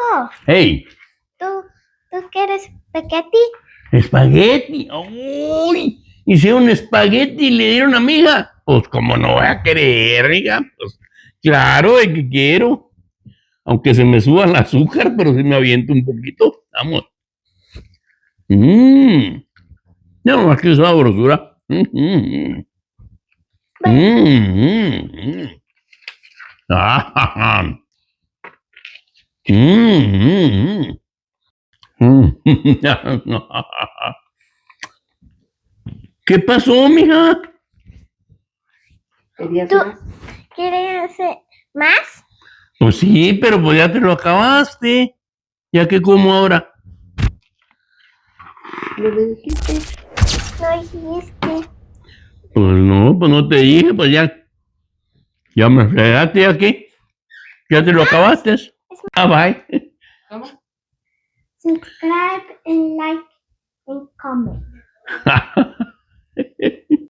Hijo, Hey, ¿tú quieres espagueti? espagueti. ¡Uy! Hicieron espagueti y le dieron a mi hija. Pues, como no voy a querer, hija. Pues, claro, de que quiero. Aunque se me suba el azúcar, pero si me aviento un poquito. Vamos. Mmm. Ya no más que sabrosura. Mmm. Mmm. Ah, mmm. ¿Qué pasó, mija? ¿Querías ¿Tú más? quieres más? Pues sí, pero pues ya te lo acabaste. ¿Ya que como ahora? Lo dijiste. No dijiste. Pues no te dije, pues ya. Ya me fregaste aquí. Ya te lo acabaste. Ah, bye. Subscribe and like and comment.